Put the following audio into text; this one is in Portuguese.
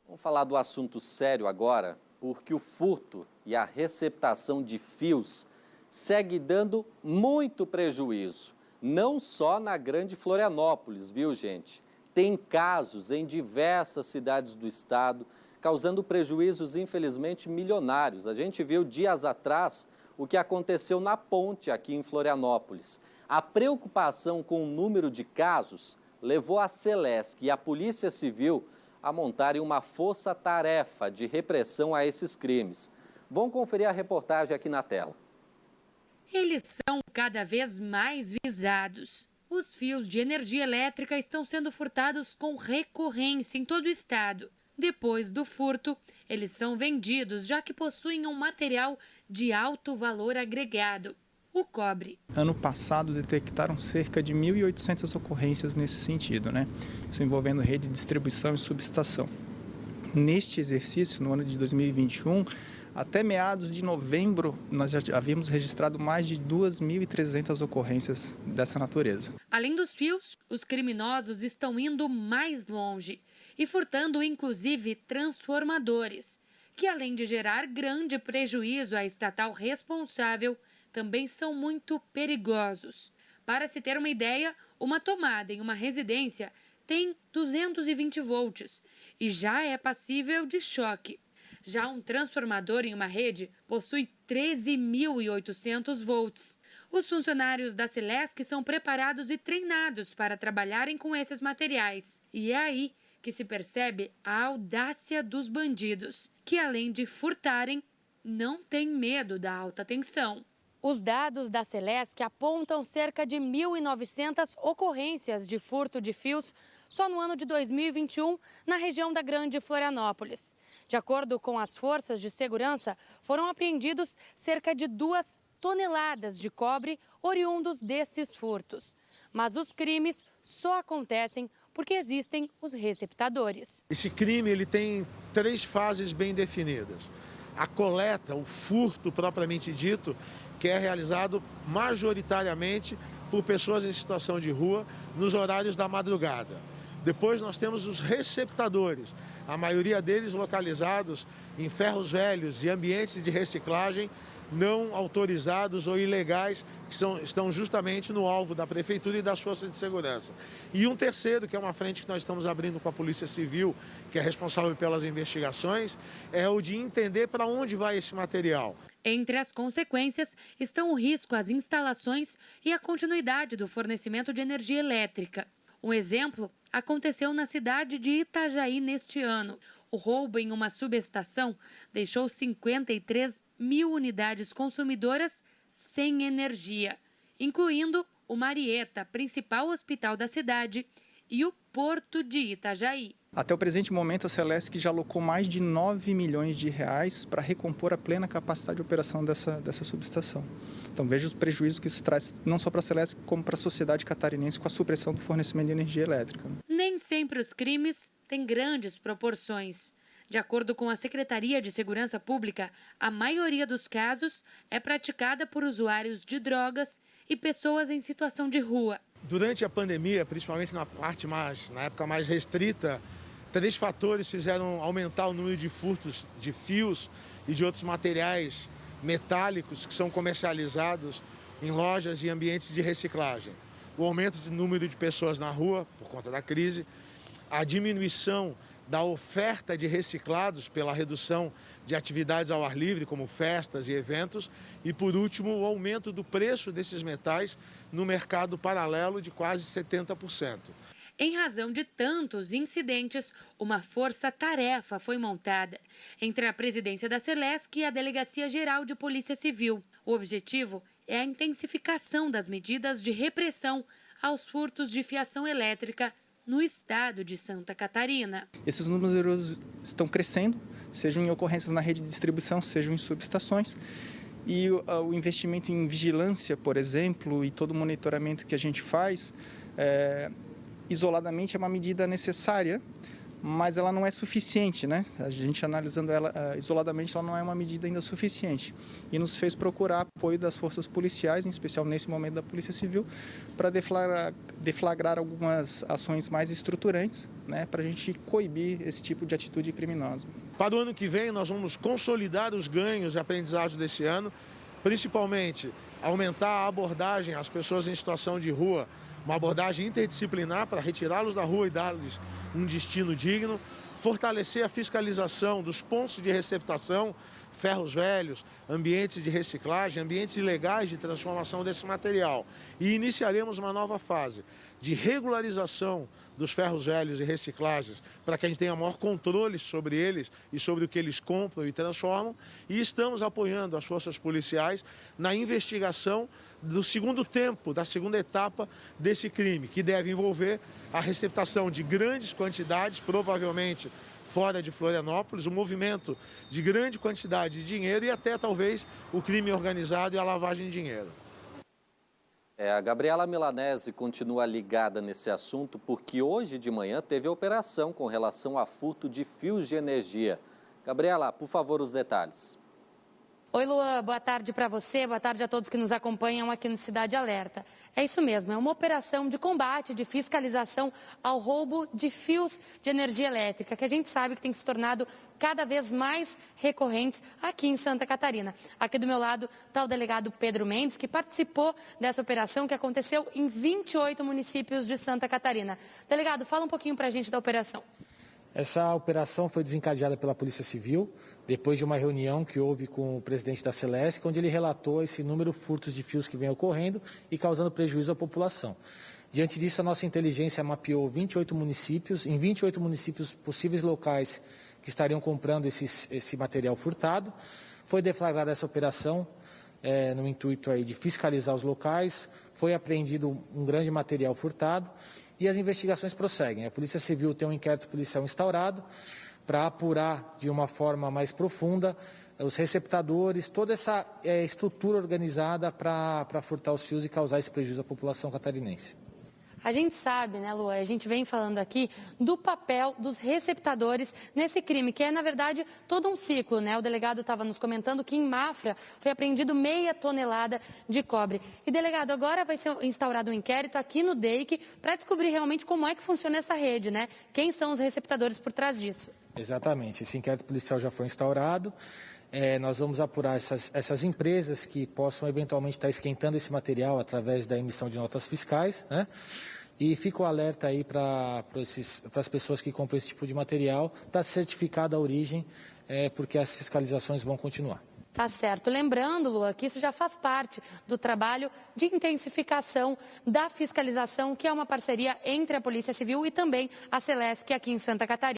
Vamos falar do assunto sério agora, porque o furto e a receptação de fios segue dando muito prejuízo. Não só na Grande Florianópolis, viu, gente? Tem casos em diversas cidades do estado, causando prejuízos, infelizmente, milionários. A gente viu dias atrás o que aconteceu na ponte aqui em Florianópolis. A preocupação com o número de casos levou a Celesc e a Polícia Civil a montarem uma força-tarefa de repressão a esses crimes. Vamos conferir a reportagem aqui na tela. Eles são cada vez mais visados. Os fios de energia elétrica estão sendo furtados com recorrência em todo o estado. Depois do furto, eles são vendidos, já que possuem um material de alto valor agregado, o cobre. Ano passado detectaram cerca de 1.800 ocorrências nesse sentido, Isso envolvendo rede de distribuição e subestação. Neste exercício, no ano de 2021, até meados de novembro, nós já havíamos registrado mais de 2.300 ocorrências dessa natureza. Além dos fios, os criminosos estão indo mais longe e furtando inclusive transformadores, que além de gerar grande prejuízo à estatal responsável, também são muito perigosos. Para se ter uma ideia, uma tomada em uma residência tem 220 volts e já é passível de choque. Já um transformador em uma rede possui 13.800 volts. Os funcionários da Celesc são preparados e treinados para trabalharem com esses materiais. E é aí que se percebe a audácia dos bandidos, que além de furtarem, não têm medo da alta tensão. Os dados da Celesc apontam cerca de 1.900 ocorrências de furto de fios só no ano de 2021 na região da Grande Florianópolis. De acordo com as forças de segurança, foram apreendidos cerca de 2 toneladas de cobre oriundos desses furtos. Mas os crimes só acontecem porque existem os receptadores. Esse crime ele tem 3 fases bem definidas. A coleta, o furto propriamente dito, que é realizado majoritariamente por pessoas em situação de rua nos horários da madrugada. Depois nós temos os receptadores, a maioria deles localizados em ferros velhos e ambientes de reciclagem não autorizados ou ilegais, que estão justamente no alvo da Prefeitura e das forças de segurança. E um terceiro, que é uma frente que nós estamos abrindo com a Polícia Civil, que é responsável pelas investigações, é o de entender para onde vai esse material. Entre as consequências estão o risco às instalações e a continuidade do fornecimento de energia elétrica. Um exemplo aconteceu na cidade de Itajaí neste ano. O roubo em uma subestação deixou 53 mil unidades consumidoras sem energia, incluindo o Marieta, principal hospital da cidade, e o Porto de Itajaí. Até o presente momento, a Celesc já alocou mais de 9 milhões de reais para recompor a plena capacidade de operação dessa subestação. Então veja os prejuízos que isso traz não só para a Celesc, como para a sociedade catarinense com a supressão do fornecimento de energia elétrica. Nem sempre os crimes têm grandes proporções. De acordo com a Secretaria de Segurança Pública, a maioria dos casos é praticada por usuários de drogas e pessoas em situação de rua. Durante a pandemia, principalmente na época mais restrita, 3 fatores fizeram aumentar o número de furtos de fios e de outros materiais metálicos que são comercializados em lojas e ambientes de reciclagem. O aumento do número de pessoas na rua, por conta da crise, a diminuição da oferta de reciclados pela redução de atividades ao ar livre, como festas e eventos, e, por último, o aumento do preço desses metais no mercado paralelo de quase 70%. Em razão de tantos incidentes, uma força-tarefa foi montada entre a presidência da Celesc e a Delegacia Geral de Polícia Civil. O objetivo é a intensificação das medidas de repressão aos furtos de fiação elétrica no estado de Santa Catarina. Esses números estão crescendo, sejam em ocorrências na rede de distribuição, sejam em subestações. E o investimento em vigilância, por exemplo, e todo o monitoramento que a gente faz, isoladamente é uma medida necessária, mas ela não é suficiente, né? A gente analisando ela isoladamente, ela não é uma medida ainda suficiente. E nos fez procurar apoio das forças policiais, em especial nesse momento da Polícia Civil, para deflagrar algumas ações mais estruturantes, né? Para a gente coibir esse tipo de atitude criminosa. Para o ano que vem, nós vamos consolidar os ganhos de aprendizagem desse ano, principalmente aumentar a abordagem às pessoas em situação de rua, uma abordagem interdisciplinar para retirá-los da rua e dar-lhes um destino digno, fortalecer a fiscalização dos pontos de receptação, ferros velhos, ambientes de reciclagem, ambientes ilegais de transformação desse material. E iniciaremos uma nova fase de regularização dos ferros velhos e reciclagens, para que a gente tenha maior controle sobre eles e sobre o que eles compram e transformam. E estamos apoiando as forças policiais na investigação do segundo tempo, da segunda etapa desse crime, que deve envolver a receptação de grandes quantidades, provavelmente fora de Florianópolis, o movimento de grande quantidade de dinheiro e até talvez o crime organizado e a lavagem de dinheiro. A Gabriela Milanese continua ligada nesse assunto porque hoje de manhã teve a operação com relação a furto de fios de energia. Gabriela, por favor, os detalhes. Oi, Luan, boa tarde para você, boa tarde a todos que nos acompanham aqui no Cidade Alerta. É isso mesmo, é uma operação de combate, de fiscalização ao roubo de fios de energia elétrica, que a gente sabe que tem se tornado cada vez mais recorrentes aqui em Santa Catarina. Aqui do meu lado está o delegado Pedro Mendes, que participou dessa operação que aconteceu em 28 municípios de Santa Catarina. Delegado, fala um pouquinho para a gente da operação. Essa operação foi desencadeada pela Polícia Civil, depois de uma reunião que houve com o presidente da Celesc, onde ele relatou esse número de furtos de fios que vem ocorrendo e causando prejuízo à população. Diante disso, a nossa inteligência mapeou 28 municípios, em 28 municípios possíveis locais que estariam comprando esse material furtado. Foi deflagrada essa operação no intuito aí de fiscalizar os locais, foi apreendido um grande material furtado e as investigações prosseguem. A Polícia Civil tem um inquérito policial instaurado para apurar de uma forma mais profunda os receptadores, toda essa estrutura organizada para furtar os fios e causar esse prejuízo à população catarinense. A gente sabe, né, Lu, a gente vem falando aqui do papel dos receptadores nesse crime, que é, na verdade, todo um ciclo, né? O delegado estava nos comentando que em Mafra foi apreendido meia tonelada de cobre. E, delegado, agora vai ser instaurado um inquérito aqui no DEIC para descobrir realmente como é que funciona essa rede, né? Quem são os receptadores por trás disso? Exatamente, esse inquérito policial já foi instaurado. Nós vamos apurar essas empresas que possam eventualmente estar esquentando esse material através da emissão de notas fiscais, né? E fica o alerta aí para as pessoas que compram esse tipo de material, para certificar a origem, porque as fiscalizações vão continuar. Tá certo. Lembrando, Lua, que isso já faz parte do trabalho de intensificação da fiscalização, que é uma parceria entre a Polícia Civil e também a Celesc aqui em Santa Catarina.